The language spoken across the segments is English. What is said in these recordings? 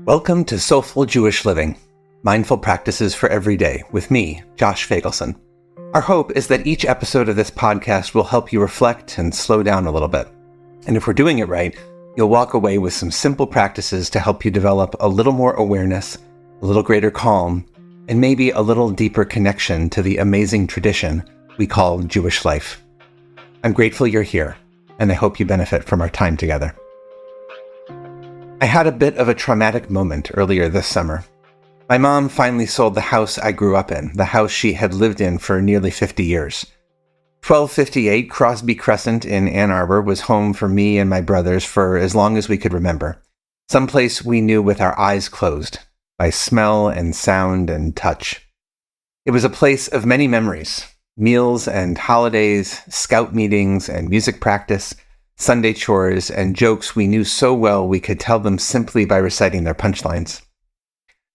Welcome to Soulful Jewish Living, Mindful Practices for Every Day with me, Josh Feigelson. Our hope is that each episode of this podcast will help you reflect and slow down a little bit. And if we're doing it right, you'll walk away with some simple practices to help you develop a little more awareness, a little greater calm, and maybe a little deeper connection to the amazing tradition we call Jewish life. I'm grateful you're here, and I hope you benefit from our time together. I had a bit of a traumatic moment earlier this summer. My mom finally sold the house I grew up in, the house she had lived in for nearly 50 years. 1258 Crosby Crescent in Ann Arbor was home for me and my brothers for as long as we could remember. Someplace we knew with our eyes closed, by smell and sound and touch. It was a place of many memories, meals and holidays, scout meetings and music practice, Sunday chores, and jokes we knew so well we could tell them simply by reciting their punchlines.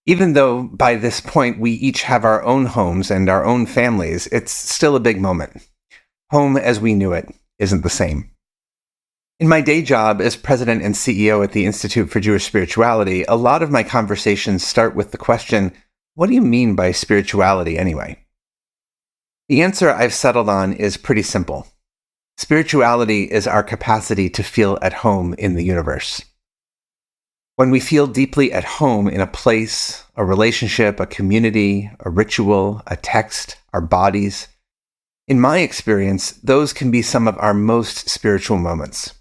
Even though by this point we each have our own homes and our own families, it's still a big moment. Home as we knew it isn't the same. In my day job as president and CEO at the Institute for Jewish Spirituality, a lot of my conversations start with the question, what do you mean by spirituality anyway? The answer I've settled on is pretty simple. Spirituality is our capacity to feel at home in the universe. When we feel deeply at home in a place, a relationship, a community, a ritual, a text, our bodies, in my experience, those can be some of our most spiritual moments.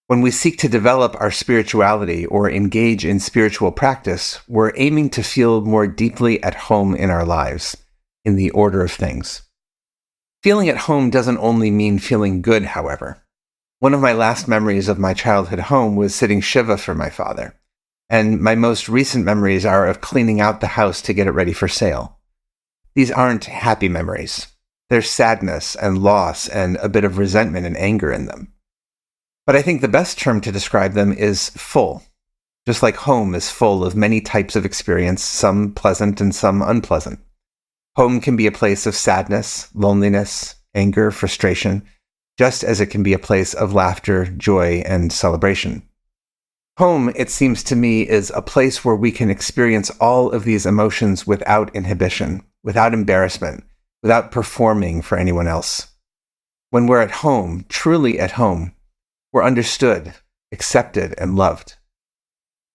When we seek to develop our spirituality or engage in spiritual practice, we're aiming to feel more deeply at home in our lives, in the order of things. Feeling at home doesn't only mean feeling good, however. One of my last memories of my childhood home was sitting Shiva for my father, and my most recent memories are of cleaning out the house to get it ready for sale. These aren't happy memories. There's sadness and loss and a bit of resentment and anger in them. But I think the best term to describe them is full, just like home is full of many types of experience, some pleasant and some unpleasant. Home can be a place of sadness, loneliness, anger, frustration, just as it can be a place of laughter, joy, and celebration. Home, it seems to me, is a place where we can experience all of these emotions without inhibition, without embarrassment, without performing for anyone else. When we're at home, truly at home, we're understood, accepted, and loved.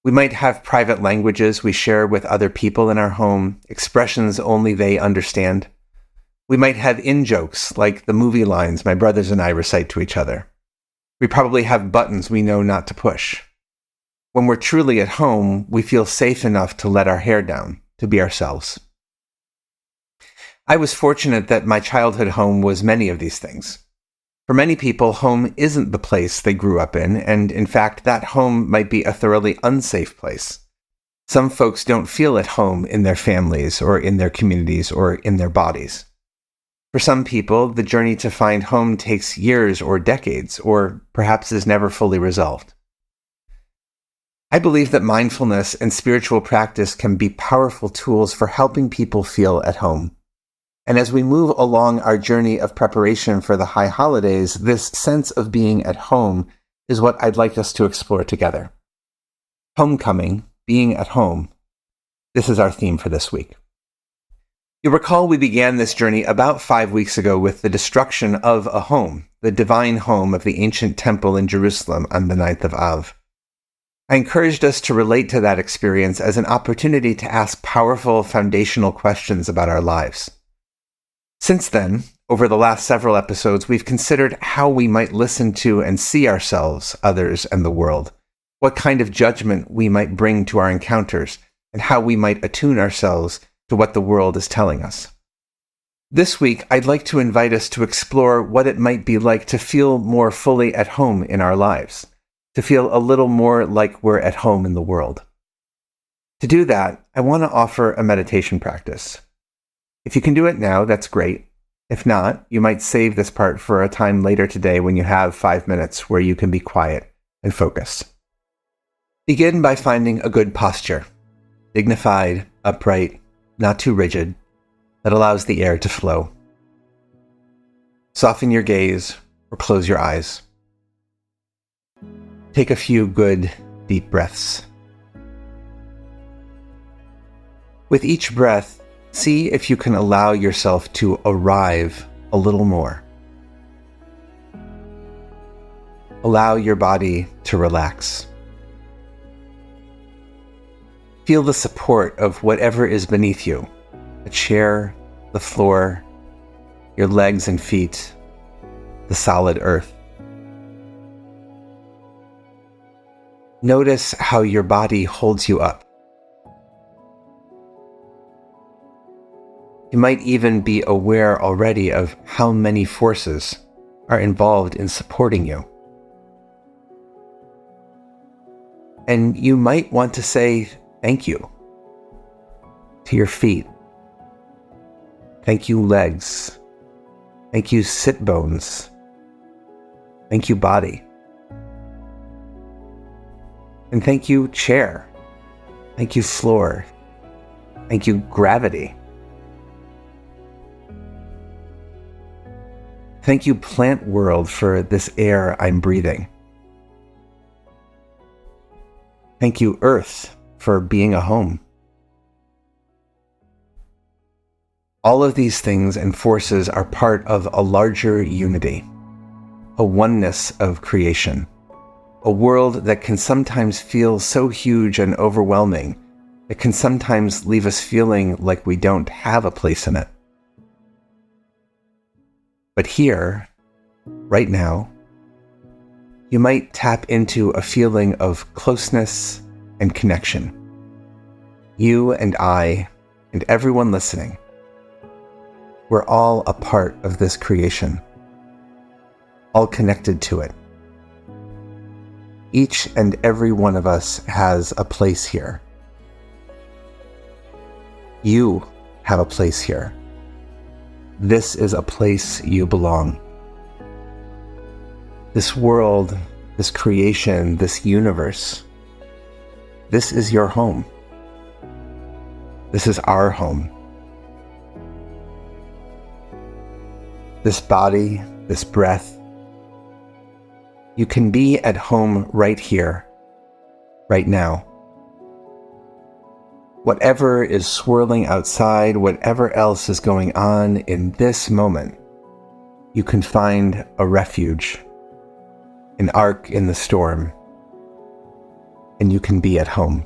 We might have private languages we share with other people in our home, expressions only they understand. We might have in-jokes like the movie lines my brothers and I recite to each other. We probably have buttons we know not to push. When we're truly at home, we feel safe enough to let our hair down, to be ourselves. I was fortunate that my childhood home was many of these things. For many people, home isn't the place they grew up in, and in fact, that home might be a thoroughly unsafe place. Some folks don't feel at home in their families, or in their communities, or in their bodies. For some people, the journey to find home takes years or decades, or perhaps is never fully resolved. I believe that mindfulness and spiritual practice can be powerful tools for helping people feel at home. And as we move along our journey of preparation for the high holidays, this sense of being at home is what I'd like us to explore together. Homecoming, being at home. This is our theme for this week. You'll recall we began this journey about 5 weeks ago with the destruction of a home, the divine home of the ancient temple in Jerusalem on the 9th of Av. I encouraged us to relate to that experience as an opportunity to ask powerful foundational questions about our lives. Since then, over the last several episodes, we've considered how we might listen to and see ourselves, others, and the world, what kind of judgment we might bring to our encounters, and how we might attune ourselves to what the world is telling us. This week, I'd like to invite us to explore what it might be like to feel more fully at home in our lives, to feel a little more like we're at home in the world. To do that, I want to offer a meditation practice. If you can do it now, that's great. If not, you might save this part for a time later today when you have 5 minutes where you can be quiet and focused. Begin by finding a good posture, dignified, upright, not too rigid, that allows the air to flow. Soften your gaze or close your eyes. Take a few good, deep breaths. With each breath, see if you can allow yourself to arrive a little more. Allow your body to relax. Feel the support of whatever is beneath you, a chair, the floor, your legs and feet, the solid earth. Notice how your body holds you up. You might even be aware already of how many forces are involved in supporting you. And you might want to say thank you to your feet. Thank you, legs. Thank you, sit bones. Thank you, body. And thank you, chair. Thank you, floor. Thank you, gravity. Thank you, plant world, for this air I'm breathing. Thank you, earth, for being a home. All of these things and forces are part of a larger unity, a oneness of creation, a world that can sometimes feel so huge and overwhelming, it can sometimes leave us feeling like we don't have a place in it. But here, right now, you might tap into a feeling of closeness and connection. You and I, and everyone listening, we're all a part of this creation, all connected to it. Each and every one of us has a place here. You have a place here. This is a place you belong. This world, this creation, this universe, this is your home. This is our home. This body, this breath, you can be at home right here, right now. Whatever is swirling outside, whatever else is going on in this moment, you can find a refuge, an ark in the storm, and you can be at home.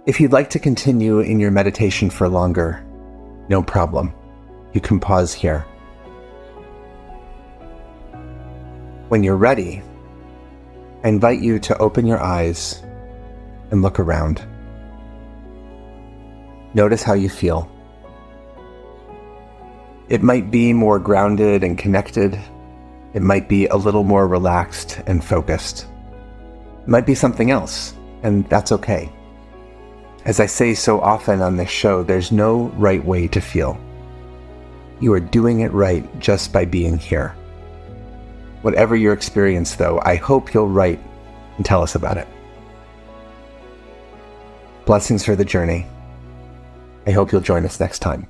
If you'd like to continue in your meditation for longer, no problem. You can pause here. When you're ready, I invite you to open your eyes and look around. Notice how you feel. It might be more grounded and connected. It might be a little more relaxed and focused. It might be something else, and that's okay. As I say so often on this show, there's no right way to feel. You are doing it right just by being here. Whatever your experience, though, I hope you'll write and tell us about it. Blessings for the journey. I hope you'll join us next time.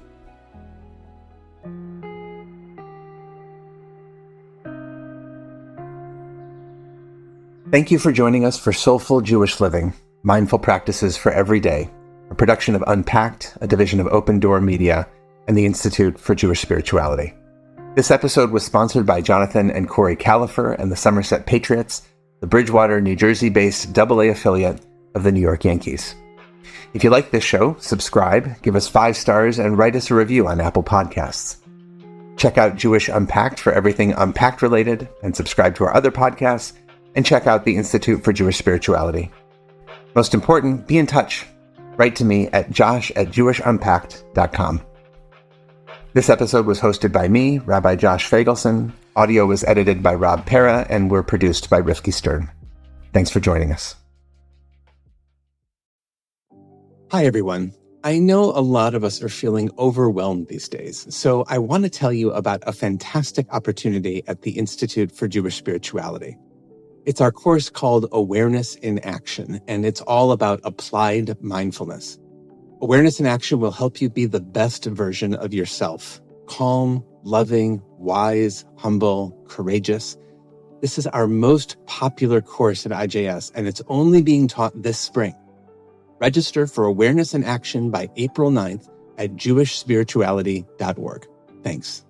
Thank you for joining us for Soulful Jewish Living, Mindful Practices for Every Day, a production of Unpacked, a division of Open Door Media, and the Institute for Jewish Spirituality. This episode was sponsored by Jonathan and Corey Califer and the Somerset Patriots, the Bridgewater, New Jersey-based AA affiliate of the New York Yankees. If you like this show, subscribe, give us 5 stars, and write us a review on Apple Podcasts. Check out Jewish Unpacked for everything Unpacked related, and subscribe to our other podcasts, and check out the Institute for Jewish Spirituality. Most important, be in touch. Write to me at josh@jewishumpacked.com. This episode was hosted by me, Rabbi Josh Feigelson. Audio was edited by Rob Pera, and we're produced by Rifki Stern. Thanks for joining us. Hi, everyone. I know a lot of us are feeling overwhelmed these days, so I want to tell you about a fantastic opportunity at the Institute for Jewish Spirituality. It's our course called Awareness in Action, and it's all about applied mindfulness. Awareness in Action will help you be the best version of yourself. Calm, loving, wise, humble, courageous. This is our most popular course at IJS, and it's only being taught this spring. Register for Awareness in Action by April 9th at jewishspirituality.org. Thanks.